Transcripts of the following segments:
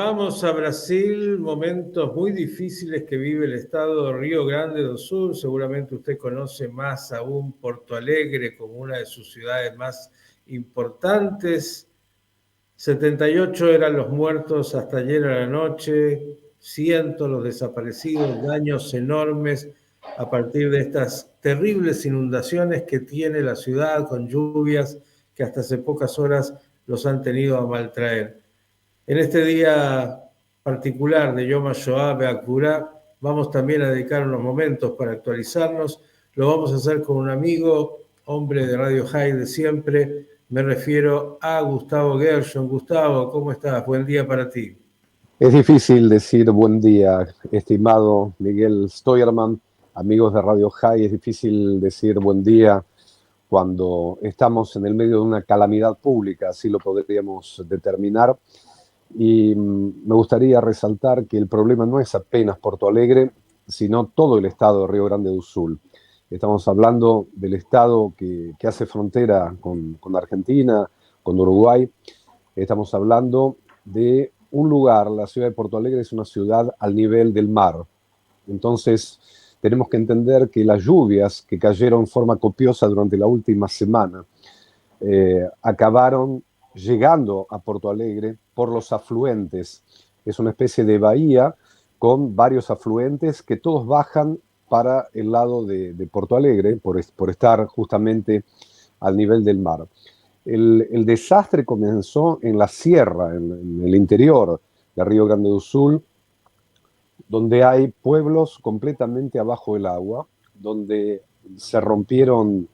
Vamos a Brasil, momentos muy difíciles que vive el estado de Río Grande do Sul. Seguramente usted conoce más aún Porto Alegre como una de sus ciudades más importantes. 78 eran los muertos hasta ayer a la noche, cientos los desaparecidos, daños enormes a partir de estas terribles inundaciones que tiene la ciudad con lluvias que hasta hace pocas horas los han tenido a maltraer. En este día particular de Yom HaShoah Be'Akbura vamos también a dedicar unos momentos para actualizarnos. Lo vamos a hacer con un amigo, hombre de Radio High de siempre. Me refiero a Gustavo Gershon. Gustavo, ¿cómo estás? Buen día para ti. Es difícil decir buen día, estimado Miguel Steuermann, amigos de Radio High. Es difícil decir buen día cuando estamos en el medio de una calamidad pública, así lo podríamos determinar. Y me gustaría resaltar que el problema no es apenas Porto Alegre, sino todo el estado de Río Grande do Sul. Estamos hablando del estado que hace frontera con Argentina, con Uruguay. Estamos hablando de un lugar, la ciudad de Porto Alegre es una ciudad al nivel del mar. Entonces, tenemos que entender que las lluvias que cayeron en forma copiosa durante la última semana acabaron llegando a Porto Alegre por los afluentes. Es una especie de bahía con varios afluentes que todos bajan para el lado de Porto Alegre por estar justamente al nivel del mar. El desastre comenzó en la sierra, en el interior de Río Grande do Sul, donde hay pueblos completamente abajo del agua, donde se rompieron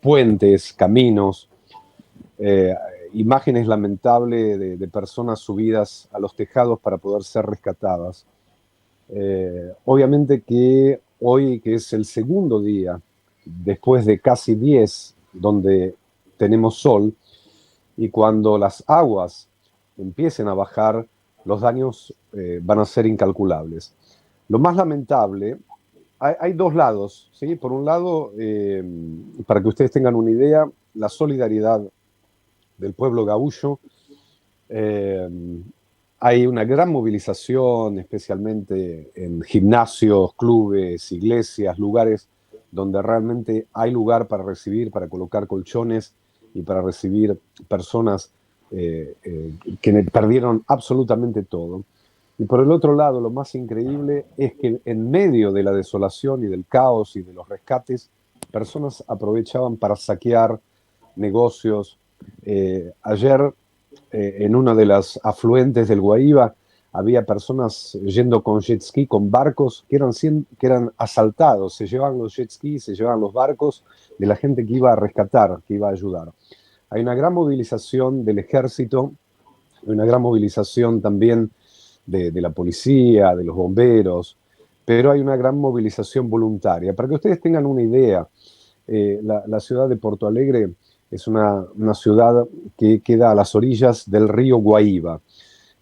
puentes, caminos, imágenes lamentables de personas subidas a los tejados para poder ser rescatadas. Obviamente que hoy, que es el segundo día, después de casi 10, donde tenemos sol, y cuando las aguas empiecen a bajar, los daños van a ser incalculables. Lo más lamentable, hay dos lados, ¿sí? Por un lado, para que ustedes tengan una idea, la solidaridad del pueblo gaúcho. Hay una gran movilización, especialmente en gimnasios, clubes, iglesias, lugares donde realmente hay lugar para recibir, para colocar colchones y para recibir personas que perdieron absolutamente todo. Y por el otro lado, lo más increíble es que en medio de la desolación y del caos y de los rescates, personas aprovechaban para saquear negocios. Ayer, en una de las afluentes del Guaíba, había personas yendo con jet ski, con barcos que eran asaltados. Se llevaban los jet ski, se llevaban los barcos de la gente que iba a rescatar, que iba a ayudar. Hay una gran movilización del ejército, hay una gran movilización también de la policía, de los bomberos, pero hay una gran movilización voluntaria. Para que ustedes tengan una idea, la ciudad de Porto Alegre es una ciudad que queda a las orillas del río Guaíba.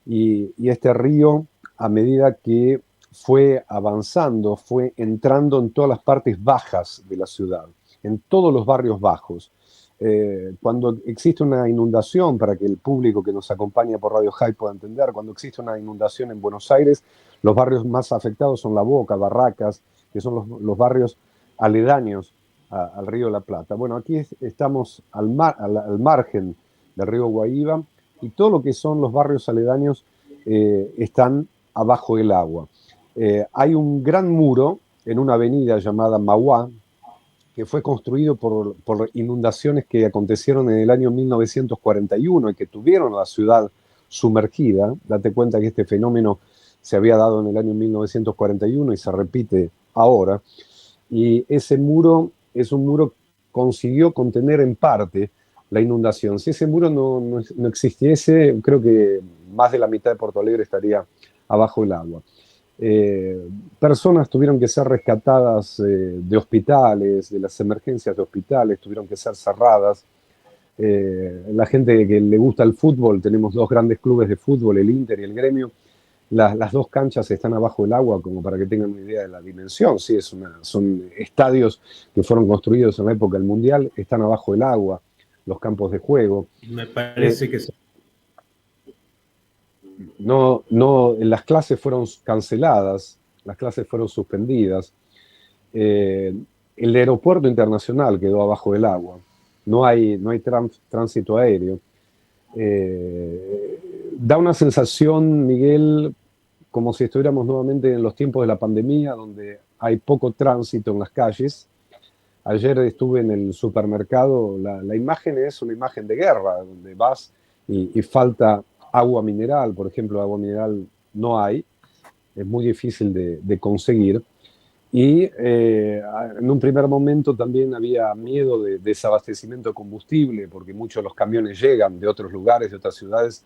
Y este río, a medida que fue avanzando, fue entrando en todas las partes bajas de la ciudad, en todos los barrios bajos. Cuando existe una inundación, para que el público que nos acompaña por Radio High pueda entender, cuando existe una inundación en Buenos Aires, los barrios más afectados son La Boca, Barracas, que son los barrios aledaños al río de la Plata. Bueno, aquí estamos al margen del río Guaíba y todo lo que son los barrios aledaños están abajo del agua. Hay un gran muro en una avenida llamada Mauá, que fue construido por inundaciones que acontecieron en el año 1941 y que tuvieron a la ciudad sumergida. Date cuenta que este fenómeno se había dado en el año 1941 y se repite ahora. Y ese muro es un muro que consiguió contener en parte la inundación. Si ese muro no existiese, creo que más de la mitad de Porto Alegre estaría abajo del agua. Personas tuvieron que ser rescatadas de hospitales, de las emergencias de hospitales, tuvieron que ser cerradas. La gente que le gusta el fútbol, tenemos dos grandes clubes de fútbol, el Inter y el Gremio. Las dos canchas están abajo del agua, como para que tengan una idea de la dimensión. Sí, son estadios que fueron construidos en la época del Mundial, están abajo del agua, los campos de juego. Me parece que las clases fueron canceladas, las clases fueron suspendidas. Eh, el aeropuerto internacional quedó abajo del agua. No hay tránsito aéreo. Da una sensación, Miguel, como si estuviéramos nuevamente en los tiempos de la pandemia, donde hay poco tránsito en las calles. Ayer estuve en el supermercado, la imagen es una imagen de guerra, donde vas y falta agua mineral, por ejemplo, agua mineral no hay, es muy difícil de conseguir. Y en un primer momento también había miedo de desabastecimiento de combustible, porque muchos de los camiones llegan de otros lugares, de otras ciudades,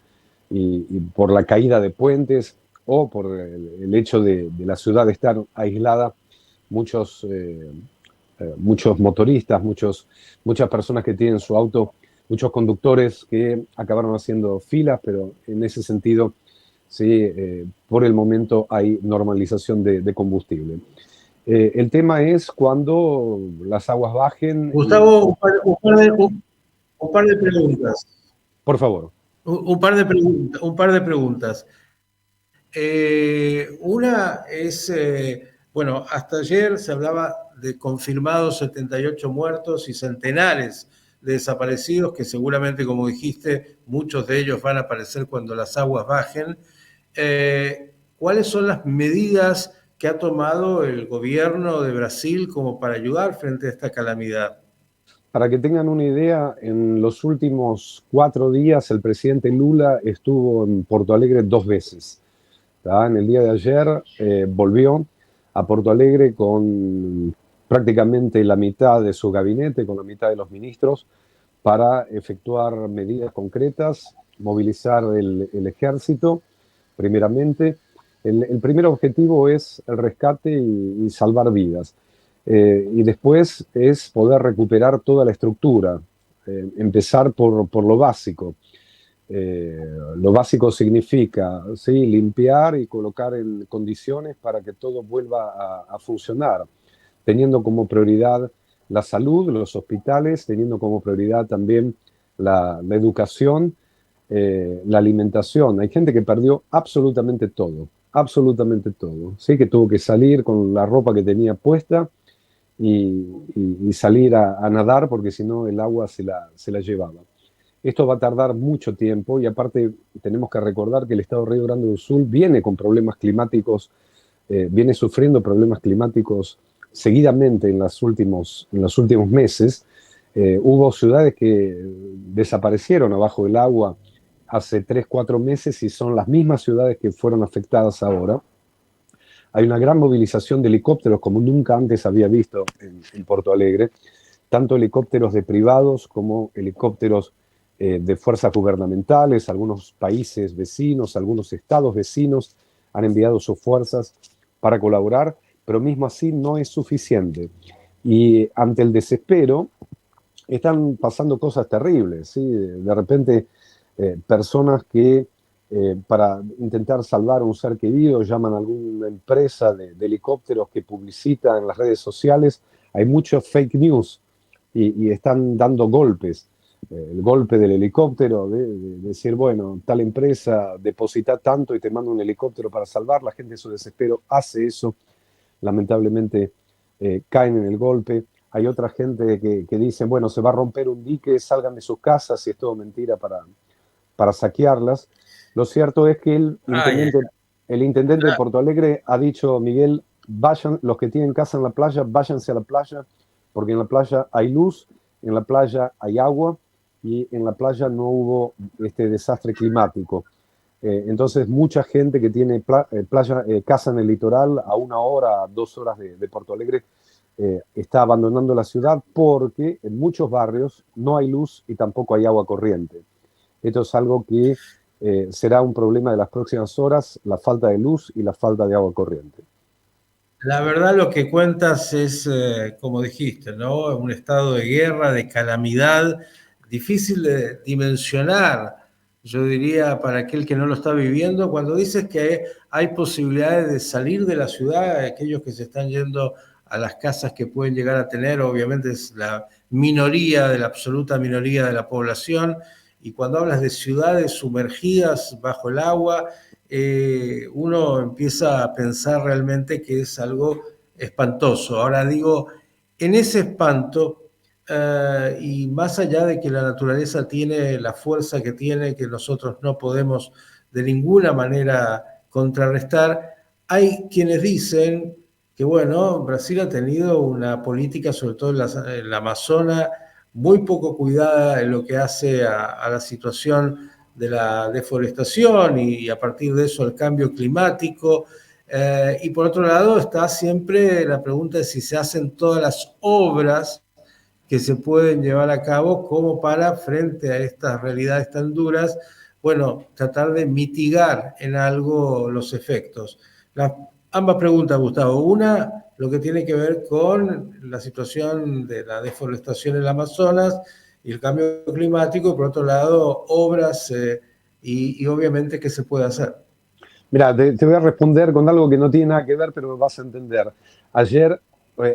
y por la caída de puentes o por el hecho de la ciudad estar aislada, muchos, muchos motoristas, muchas personas que tienen su auto, muchos conductores que acabaron haciendo filas, pero en ese sentido, sí, por el momento hay normalización de combustible. El tema es cuando las aguas bajen y, Gustavo, un par de preguntas. por favor, Un par de preguntas. Una es, bueno, hasta ayer se hablaba de confirmados 78 muertos y centenares de desaparecidos, que seguramente, como dijiste, muchos de ellos van a aparecer cuando las aguas bajen. ¿Cuáles son las medidas que ha tomado el gobierno de Brasil como para ayudar frente a esta calamidad? para que tengan una idea, en los últimos 4 días el presidente Lula estuvo en Porto Alegre 2 veces. ¿Tá? En el día de ayer volvió a Porto Alegre con prácticamente la mitad de su gabinete, con la mitad de los ministros, para efectuar medidas concretas, movilizar el ejército, primeramente. El primer objetivo es el rescate y salvar vidas. Y después es poder recuperar toda la estructura, empezar por lo básico. Lo básico significa, ¿sí?, limpiar y colocar en condiciones para que todo vuelva a funcionar, teniendo como prioridad la salud, los hospitales, teniendo como prioridad también la educación, la alimentación. Hay gente que perdió absolutamente todo, ¿sí? Que tuvo que salir con la ropa que tenía puesta y salir a nadar porque si no el agua se la llevaba. Esto va a tardar mucho tiempo y aparte tenemos que recordar que el estado de Río Grande do Sul viene con problemas climáticos, viene sufriendo problemas climáticos seguidamente en los últimos meses. Hubo ciudades que desaparecieron abajo del agua hace 3, 4 meses y son las mismas ciudades que fueron afectadas ahora. Hay una gran movilización de helicópteros como nunca antes había visto en Porto Alegre, tanto helicópteros de privados como helicópteros de fuerzas gubernamentales. Algunos países vecinos, algunos estados vecinos han enviado sus fuerzas para colaborar, pero mismo así no es suficiente. Y ante el desespero están pasando cosas terribles, ¿sí? De repente, personas que para intentar salvar a un ser querido llaman a alguna empresa de helicópteros que publicita en las redes sociales. Hay muchos fake news y están dando golpes. El golpe del helicóptero, de decir, bueno, tal empresa deposita tanto y te manda un helicóptero para salvar, la gente en su desespero hace eso, lamentablemente caen en el golpe. Hay otra gente que dice, bueno, se va a romper un dique, salgan de sus casas y es todo mentira para saquearlas. Lo cierto es que Ay, el intendente de Porto Alegre ha dicho, Miguel, vayan, los que tienen casa en la playa, váyanse a la playa, porque en la playa hay luz, en la playa hay agua y en la playa no hubo este desastre climático. Entonces, mucha gente que tiene casa en el litoral a 1 hora, a 2 horas de Porto Alegre, está abandonando la ciudad porque en muchos barrios no hay luz y tampoco hay agua corriente. Esto es algo que será un problema de las próximas horas, la falta de luz y la falta de agua corriente. la verdad lo que cuentas es, como dijiste, ¿no? Un estado de guerra, de calamidad, difícil de dimensionar, yo diría, para aquel que no lo está viviendo. Cuando dices que hay posibilidades de salir de la ciudad, aquellos que se están yendo a las casas que pueden llegar a tener, obviamente es la minoría, de la absoluta minoría de la población, y cuando hablas de ciudades sumergidas bajo el agua, uno empieza a pensar realmente que es algo espantoso. Ahora digo, en ese espanto, y más allá de que la naturaleza tiene la fuerza que tiene, que nosotros no podemos de ninguna manera contrarrestar, hay quienes dicen que, bueno, Brasil ha tenido una política, sobre todo en la Amazonas, muy poco cuidada en lo que hace a la situación de la deforestación y a partir de eso el cambio climático. Y por otro lado está siempre la pregunta de si se hacen todas las obras que se pueden llevar a cabo como para, frente a estas realidades tan duras, bueno, tratar de mitigar en algo los efectos. Ambas preguntas, Gustavo. Una, lo que tiene que ver con la situación de la deforestación en el Amazonas y el cambio climático, por otro lado, obras y obviamente qué se puede hacer. Mira, te voy a responder con algo que no tiene nada que ver, pero me vas a entender. Ayer,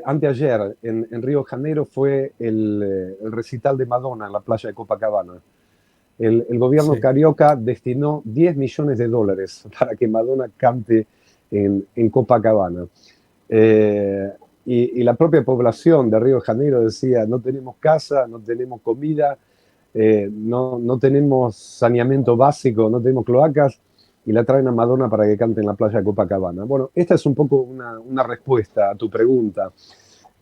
anteayer, en Río de Janeiro fue el recital de Madonna en la playa de Copacabana. El gobierno Sí. carioca destinó 10 millones de dólares para que Madonna cante en Copacabana. Eh, y la propia población de Río de Janeiro decía, no tenemos casa, no tenemos comida, no tenemos saneamiento básico, no tenemos cloacas, y la traen a Madonna para que cante en la playa de Copacabana. Bueno, esta es un poco una respuesta a tu pregunta.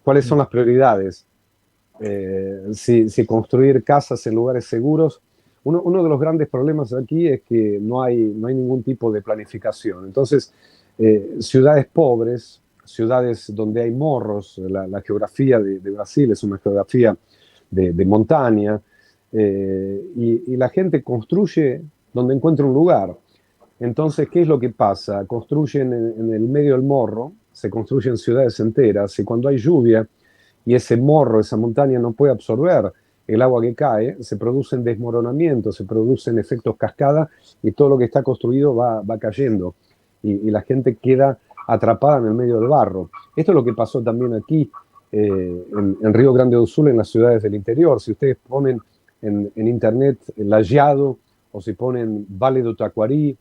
¿Cuáles son las prioridades? Si construir casas en lugares seguros. Uno de los grandes problemas aquí es que no hay ningún tipo de planificación. Entonces, ciudades pobres, ciudades donde hay morros, la geografía de Brasil es una geografía de montaña, y la gente construye donde encuentra un lugar. Entonces, ¿qué es lo que pasa? Construyen en el medio del morro, se construyen ciudades enteras, y cuando hay lluvia y ese morro, esa montaña no puede absorber el agua que cae, se producen desmoronamientos, se producen efectos cascada y todo lo que está construido va cayendo y la gente queda atrapada en el medio del barro. Esto es lo que pasó también aquí en Río Grande do Sul, en las ciudades del interior. Si ustedes ponen en internet Lajeado, o si ponen Vale do Taquari,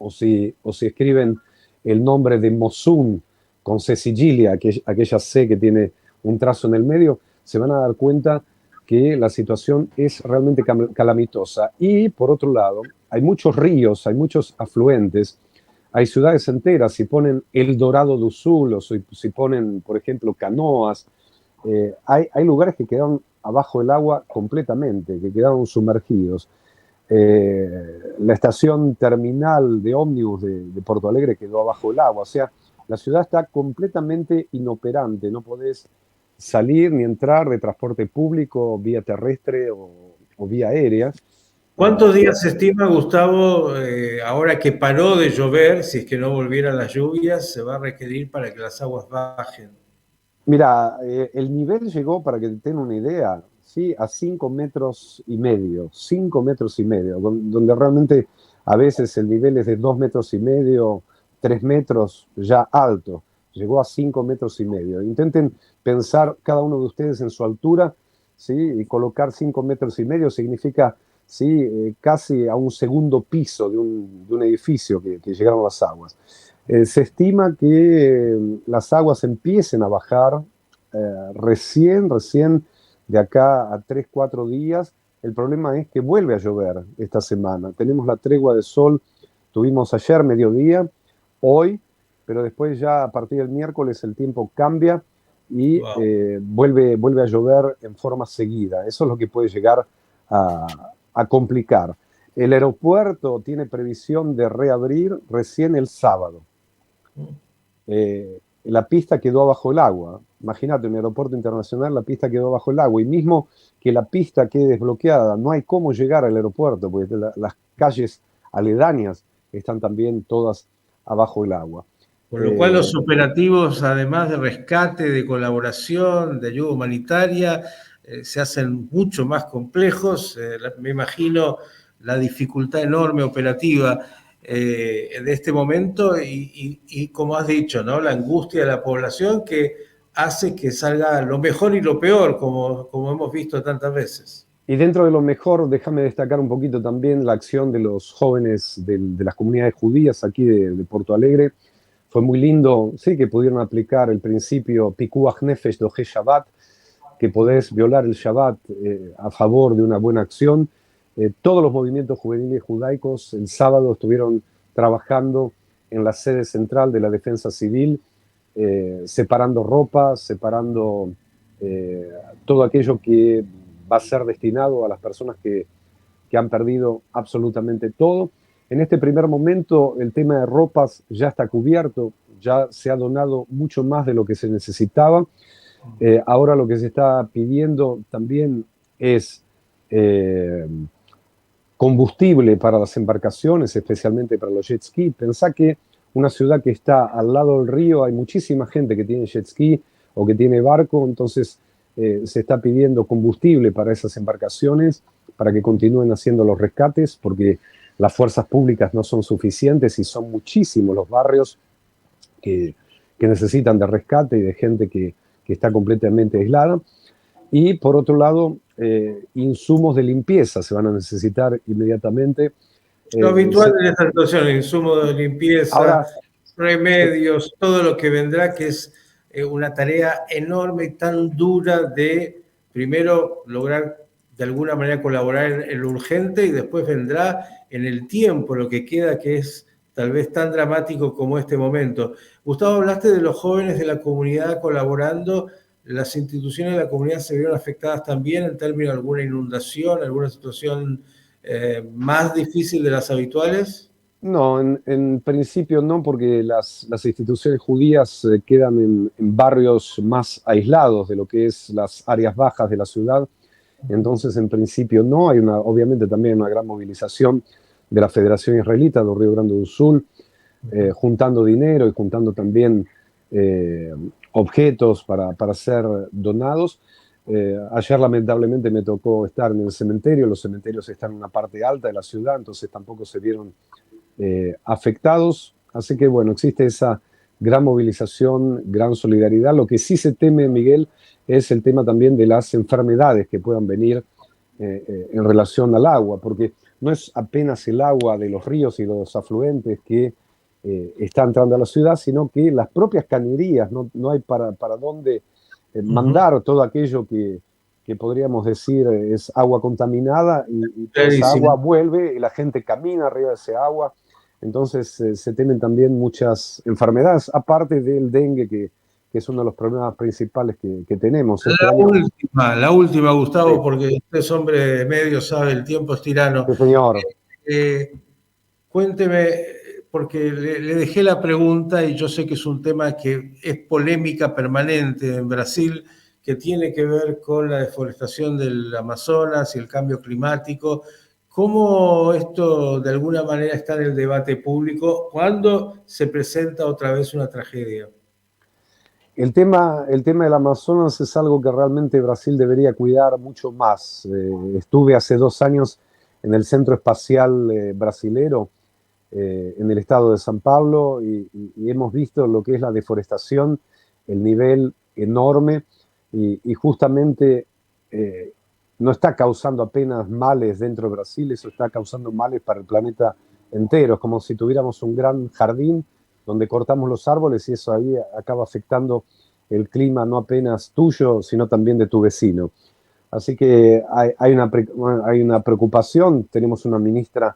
o si escriben el nombre de Mosun con C sigillia, aquella C que tiene un trazo en el medio, se van a dar cuenta que la situación es realmente calamitosa. Y por otro lado, hay muchos ríos, hay muchos afluentes, hay ciudades enteras. Si ponen El Dorado do Sul, o si ponen, por ejemplo, Canoas, hay lugares que quedaron abajo del agua completamente, que quedaron sumergidos. La estación terminal de ómnibus de Porto Alegre quedó abajo del agua. O sea, la ciudad está completamente inoperante. No podés salir ni entrar de transporte público, vía terrestre o vía aérea. ¿Cuántos días se estima, Gustavo, ahora que paró de llover, si es que no volvieran las lluvias, se va a requerir para que las aguas bajen? Mira, el nivel llegó, para que te den una idea, ¿sí? A 5,5 metros, 5,5 metros, donde realmente a veces el nivel es de 2,5 metros, 3 metros ya alto. Llegó a 5,5 metros. Intenten pensar cada uno de ustedes en su altura, ¿sí? Y colocar 5,5 metros significa, ¿sí? Casi a un segundo piso de un edificio que llegaron las aguas. Se estima que las aguas empiecen a bajar recién de acá a 3, 4 días. El problema es que vuelve a llover esta semana. Tenemos la tregua de sol, tuvimos ayer mediodía, hoy, pero después ya a partir del miércoles el tiempo cambia y Wow. vuelve a llover en forma seguida. Eso es lo que puede llegar a, a complicar. El aeropuerto tiene previsión de reabrir recién el sábado. La pista quedó bajo el agua. Imagínate, en el aeropuerto internacional la pista quedó bajo el agua, y mismo que la pista quede desbloqueada, no hay cómo llegar al aeropuerto, porque las calles aledañas están también todas abajo del agua. Con lo cual los operativos, además de rescate, de colaboración, de ayuda humanitaria, se hacen mucho más complejos. Me imagino la dificultad enorme operativa de este momento y, como has dicho, ¿no? La angustia de la población que hace que salga lo mejor y lo peor, como hemos visto tantas veces. Y dentro de lo mejor, déjame destacar un poquito también la acción de los jóvenes de las comunidades judías aquí de Porto Alegre. Fue muy lindo, sí, que pudieron aplicar el principio Pikuach Nefesh Dohe Shabbat, que podés violar el Shabbat a favor de una buena acción. Todos los movimientos juveniles judaicos el sábado estuvieron trabajando en la sede central de la Defensa Civil, separando ropa, separando todo aquello que va a ser destinado a las personas que han perdido absolutamente todo. En este primer momento el tema de ropas ya está cubierto, ya se ha donado mucho más de lo que se necesitaba. Ahora lo que se está pidiendo también es combustible para las embarcaciones, especialmente para los jet ski. Pensá que una ciudad que está al lado del río, hay muchísima gente que tiene jet ski o que tiene barco, entonces se está pidiendo combustible para esas embarcaciones para que continúen haciendo los rescates, porque las fuerzas públicas no son suficientes y son muchísimos los barrios que necesitan de rescate y de gente que está completamente aislada. Y por otro lado, insumos de limpieza se van a necesitar inmediatamente. Lo habitual en esta situación, insumos de limpieza, ahora, remedios, todo lo que vendrá, que es una tarea enorme y tan dura de, primero, lograr de alguna manera colaborar en lo urgente y después vendrá en el tiempo lo que queda, que es tal vez tan dramático como este momento. Gustavo, hablaste de los jóvenes de la comunidad colaborando. ¿Las instituciones de la comunidad se vieron afectadas también en términos de alguna inundación, alguna situación más difícil de las habituales? no, en principio no, porque las instituciones judías quedan en barrios más aislados de lo que es las áreas bajas de la ciudad. Entonces, en principio no. Hay obviamente también una gran movilización de la Federación Israelita del Río Grande do Sul, juntando dinero y juntando también objetos para ser donados. Ayer lamentablemente me tocó estar en el cementerio. Los cementerios están en una parte alta de la ciudad, entonces tampoco se vieron afectados. Así que bueno, existe esa gran movilización, gran solidaridad. Lo que sí se teme, Miguel, es el tema también de las enfermedades que puedan venir en relación al agua, porque no es apenas el agua de los ríos y los afluentes que está entrando a la ciudad, sino que las propias cañerías, no hay para dónde mandar todo aquello que podríamos decir es agua contaminada y toda esa agua vuelve y la gente camina arriba de ese agua. Entonces se temen también muchas enfermedades, aparte del dengue, que es uno de los problemas principales que tenemos. La última, Gustavo, Sí. porque usted es hombre de medios, sabe, el tiempo es tirano. Sí, señor. Cuénteme, porque le dejé la pregunta y yo sé que es un tema que es polémica permanente en Brasil, que tiene que ver con la deforestación del Amazonas y el cambio climático. ¿Cómo esto de alguna manera está en el debate público cuando se presenta otra vez una tragedia? El tema del Amazonas es algo que realmente Brasil debería cuidar mucho más. Estuve hace 2 años en el Centro Espacial Brasilero, en el estado de San Pablo, y hemos visto lo que es la deforestación, el nivel enorme, y justamente no está causando apenas males dentro de Brasil, eso está causando males para el planeta entero. Es como si tuviéramos un gran jardín donde cortamos los árboles y eso ahí acaba afectando el clima no apenas tuyo, sino también de tu vecino. Así que hay una preocupación. Tenemos una ministra,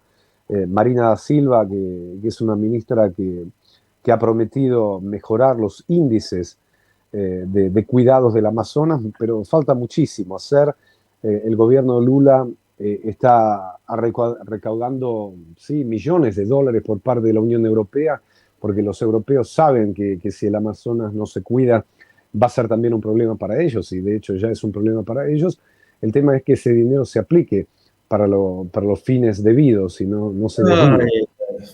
Marina da Silva, que es una ministra que ha prometido mejorar los índices de cuidados del Amazonas, pero falta muchísimo hacer. El gobierno de Lula está recaudando millones de dólares por parte de la Unión Europea, porque los europeos saben que si el Amazonas no se cuida, va a ser también un problema para ellos, y de hecho ya es un problema para ellos. El tema es que ese dinero se aplique para los fines debidos y no se desvíe.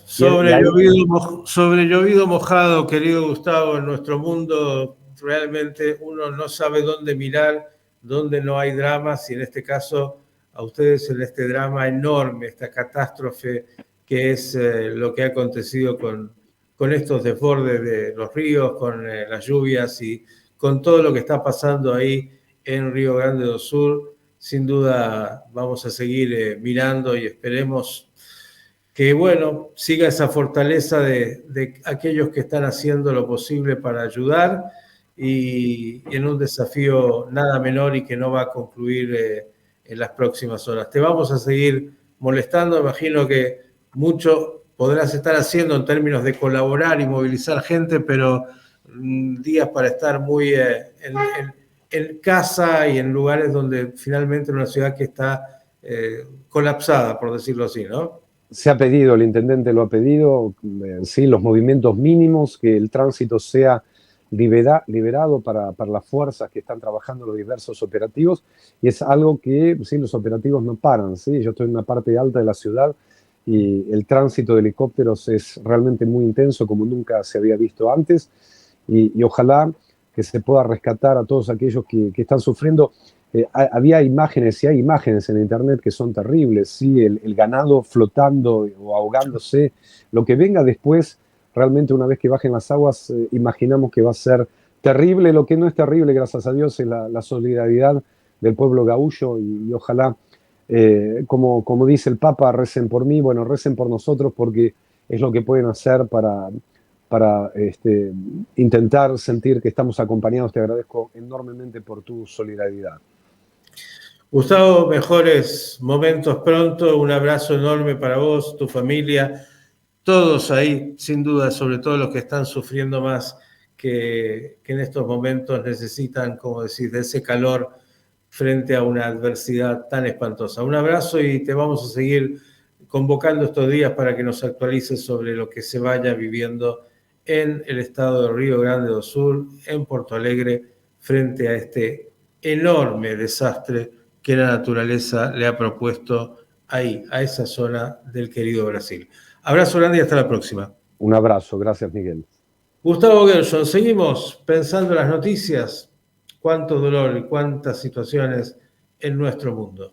Sobre llovido mojado, querido Gustavo, en nuestro mundo realmente uno no sabe dónde mirar, dónde no hay dramas, y en este caso a ustedes en este drama enorme, esta catástrofe que es lo que ha acontecido con estos desbordes de los ríos, con las lluvias y con todo lo que está pasando ahí en Río Grande do Sul. sin duda vamos a seguir mirando y esperemos que, bueno, siga esa fortaleza de aquellos que están haciendo lo posible para ayudar y en un desafío nada menor y que no va a concluir en las próximas horas. Te vamos a seguir molestando, imagino que mucho podrás estar haciendo en términos de colaborar y movilizar gente, pero días para estar muy en casa y en lugares donde finalmente en una ciudad que está colapsada, por decirlo así, ¿no? Se ha pedido, el intendente lo ha pedido, sí, los movimientos mínimos, que el tránsito sea liberado para las fuerzas que están trabajando los diversos operativos, y es algo que, sí, los operativos no paran, sí, yo estoy en una parte alta de la ciudad y el tránsito de helicópteros es realmente muy intenso, como nunca se había visto antes, y ojalá que se pueda rescatar a todos aquellos que están sufriendo. Había imágenes y hay imágenes en internet que son terribles, ¿sí? El ganado flotando o ahogándose. Lo que venga después, realmente una vez que bajen las aguas, imaginamos que va a ser terrible. Lo que no es terrible, gracias a Dios, es la solidaridad del pueblo gaúcho y ojalá, como dice el Papa, recen por mí, bueno, recen por nosotros porque es lo que pueden hacer para intentar sentir que estamos acompañados. Te agradezco enormemente por tu solidaridad. Gustavo, mejores momentos pronto, un abrazo enorme para vos, tu familia, todos ahí, sin duda, sobre todo los que están sufriendo más, que en estos momentos necesitan, como decir, de ese calor frente a una adversidad tan espantosa. Un abrazo y te vamos a seguir convocando estos días para que nos actualices sobre lo que se vaya viviendo en el estado de Río Grande do Sul, en Porto Alegre, frente a este enorme desastre que la naturaleza le ha propuesto ahí, a esa zona del querido Brasil. Abrazo grande y hasta la próxima. Un abrazo, gracias Miguel. Gustavo Gershon, seguimos pensando en las noticias, cuánto dolor y cuántas situaciones en nuestro mundo.